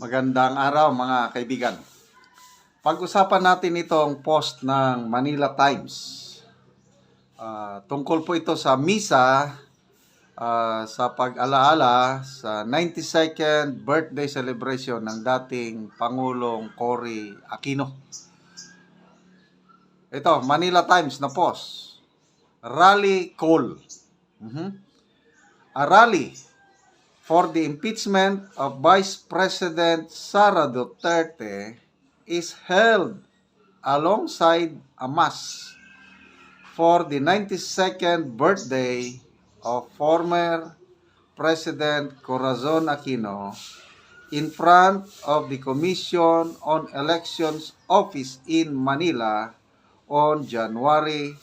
Magandang araw mga kaibigan. Pag-usapan natin itong post ng Manila Times. Tungkol po ito sa misa sa pag-alaala sa 92nd birthday celebration ng dating Pangulong Cory Aquino. Ito, Manila Times na post. Rally call. A rally for the impeachment of Vice President Sara Duterte is held alongside a mass for the 92nd birthday of former President Corazon Aquino in front of the Commission on Elections office in Manila on January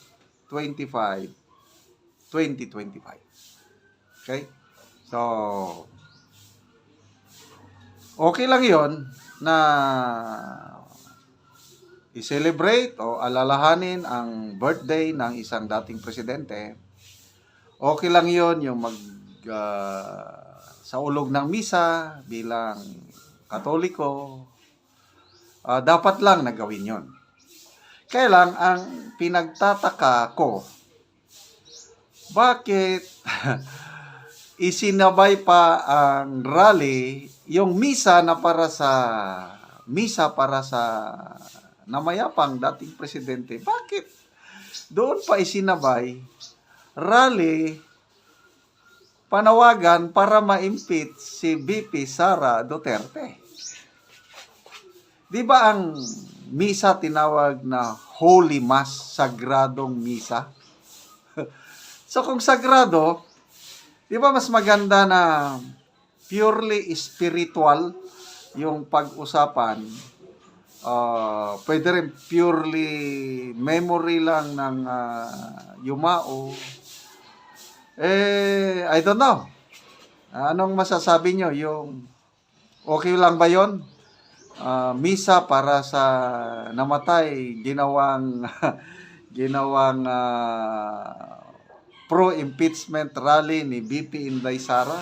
25, 2025. Okay? So, okay lang yon na i-celebrate o alalahanin ang birthday ng isang dating presidente. Okay lang yon yung sa ulog ng misa bilang Katoliko. Dapat lang na gawin yon. Kaya lang, ang pinagtataka ko, bakit isinabay pa ang rally, yung misa para sa namayapang dating presidente. Bakit doon pa isinabay rally, panawagan para ma-impeach si VP Sara Duterte? Di ba ang misa tinawag na Holy Mass, sagradong misa? So kung sagrado, di ba mas maganda na purely spiritual yung pag-usapan? Pwede rin purely memory lang ng yumao. I don't know. Anong masasabi nyo? Yung okay lang ba yon? Misa para sa namatay, ginawang pro-impeachment rally ni VP Inday Sara?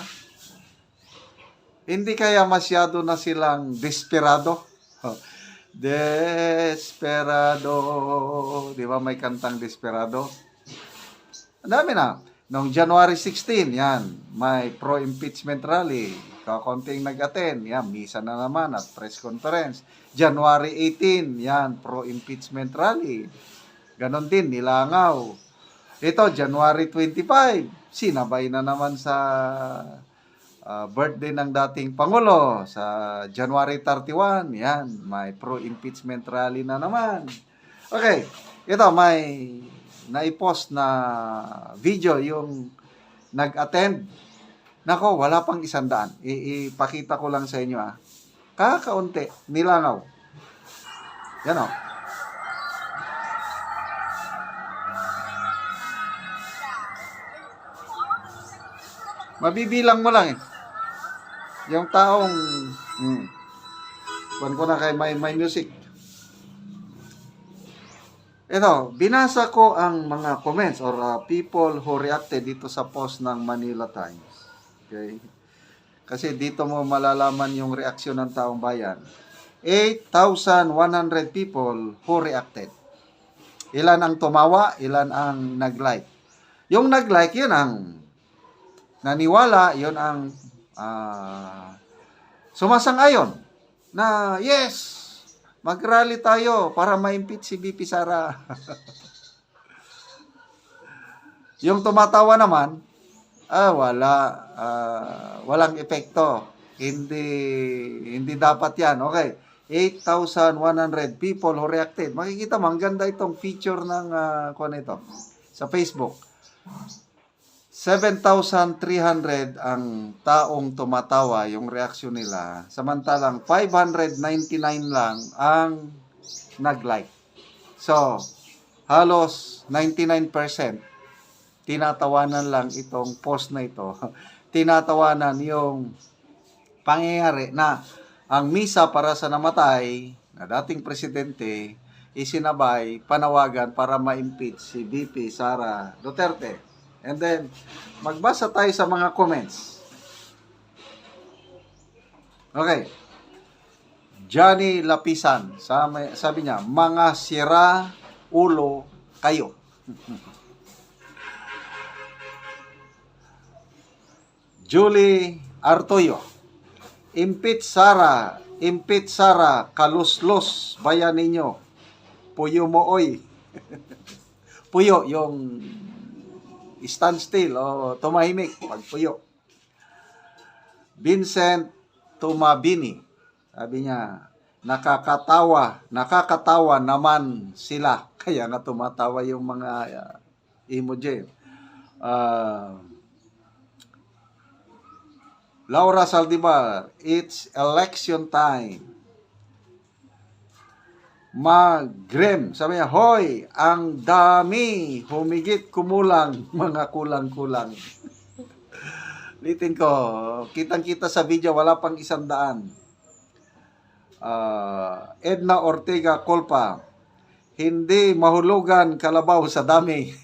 Hindi kaya masyado na silang desperado? Desperado. Di ba may kantang Desperado? Ang dami na. Noong January 16, yan, may pro-impeachment rally. Kakonting nag-attend, yan, misa na naman at press conference. January 18, yan, pro-impeachment rally. Ganon din, nilangaw. Ito, January 25, sinabay na naman sa birthday ng dating Pangulo. Sa January 31, yan, may pro-impeachment rally na naman. Okay, ito, may naipost na video yung nag-attend. Nako, wala pang 100. Ipakita ko lang sa inyo. Kakaunti, nilangaw. Yan o. Mabibilang mo lang eh. Yung taong kuwan ko na kay may music. Ito, binasa ko ang mga comments or people who reacted dito sa post ng Manila Times. Okay? Kasi dito mo malalaman yung reaksyon ng taong bayan. 8,100 people who reacted. Ilan ang tumawa, ilan ang nag-like. Yung nag-like, yun ang naniwala, yun ang sumasang-ayon na yes, mag-rally tayo para ma-impeach si VP Sara. Yung tumatawa naman, walang epekto. Hindi dapat yan. Okay, 8,100 people who reacted. Makikita mo, ang ganda itong feature ng ito, sa Facebook. 7,300 ang taong tumatawa, yung reaksyon nila. Samantalang 599 lang ang nag-like. So, halos 99% tinatawanan lang itong post na ito. Tinatawanan yung pangyayari na ang misa para sa namatay na dating presidente isinabay panawagan para ma-impeach si VP Sara Duterte. And then, magbasa tayo sa mga comments. Okay. Johnny Lapisan. Sabi niya, mga sira ulo kayo. Julie Artoyo. Impit Sara, kaluslos, bayan ninyo. Puyo mo oy. Puyo, yung stand still o tumahimik pag puyo. Vincent Tumabini. Sabi niya, nakakatawa naman sila. Kaya nga tumatawa yung mga emoji. Laura Saldivar, it's election time. Magrem, sabi niya, hoy, ang dami, humigit kumulang, mga kulang-kulang. Litin ko, kitang-kita sa video, wala pang 100. Edna Ortega Colpa, hindi mahulugan kalabaw sa dami.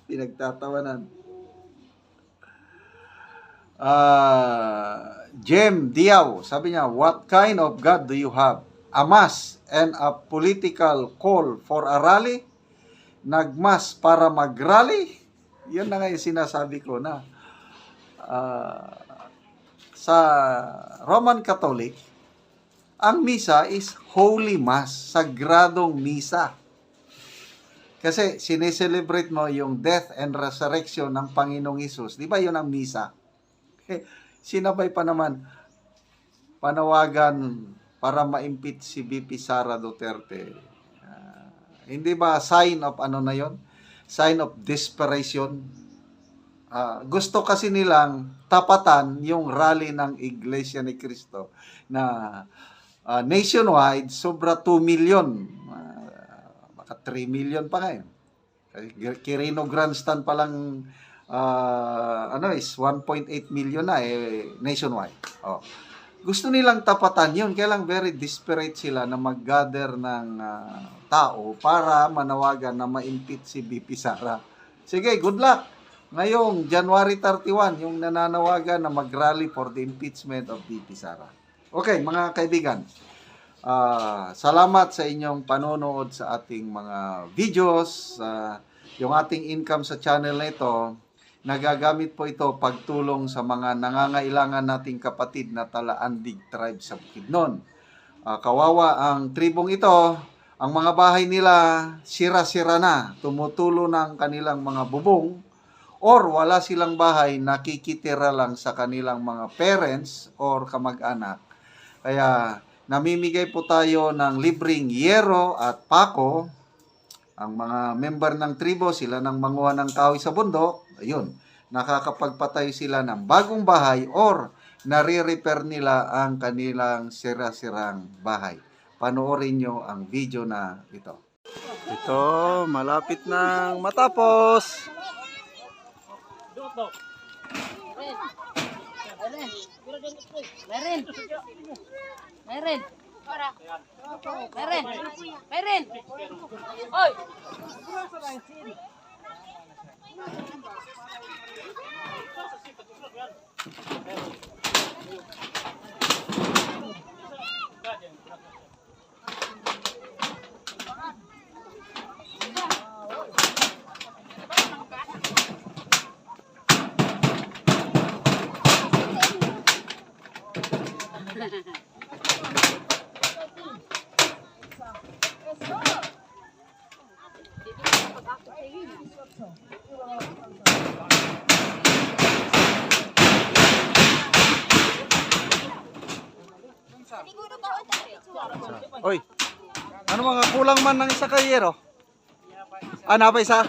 Pinagtatawanan. Jem Diaw, sabi niya, what kind of God do you have? A mass and a political call for a rally? Nagmas para mag-rally? Yun na nga yung sinasabi ko na sa Roman Catholic, ang misa is Holy Mass, sagradong misa. Kasi sineselebrate mo yung death and resurrection ng Panginoong Hesus. Di ba yun ang misa? Sinabay pa naman panawagan para ma-impeach si VP Sara Duterte. Hindi ba sign of ano na yon? Sign of desperation. Gusto kasi nilang tapatan yung rally ng Iglesia ni Cristo na nationwide sobra 2 million. Baka 3 million pa ngayon. Quirino Grandstand pa lang is 1.8 million na nationwide. Gusto nilang tapatan yun, kaya lang very desperate sila na mag-gather ng tao para manawagan na ma-impeach si VP Sara. Sige, good luck. Ngayong January 31, yung nananawagan na mag-rally for the impeachment of VP Sara. Okay, mga kaibigan. Salamat sa inyong panonood sa ating mga videos. Yung ating income sa channel na ito, nagagamit po ito pagtulong sa mga nangangailangan nating kapatid na Talaandig tribe sa Bukidnon. Kawawa ang tribong ito, ang mga bahay nila sira-sira na, tumutulo ng kanilang mga bubong, or wala silang bahay, nakikitira lang sa kanilang mga parents or kamag-anak. Kaya namimigay po tayo ng libreng yero at pako. Ang mga member ng tribo, sila nang manguha ng kahoy sa bundok, ayun, nakakapagpatay sila ng bagong bahay or nare-repair nila ang kanilang sira-sirang bahay. Panoorin nyo ang video na ito. Ito, malapit nang matapos. Meron. Oy. Oy, ano mga kulang man ng isa kayero? Ano pa isa?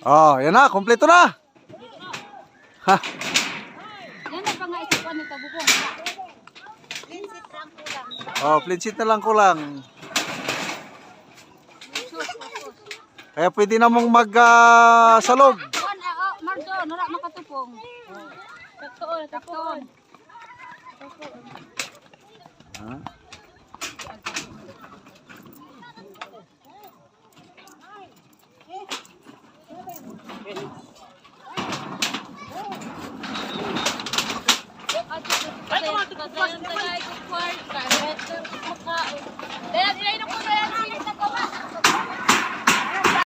Oh, yan na, kompleto na. Ha. Yan na pa nga isipan nito bubong. Linsit lang kulang. Oh, plinsit na lang kulang. Kaya pwede na mong mag-salog. Mardo, wala makatupong. Taktoon. Ha?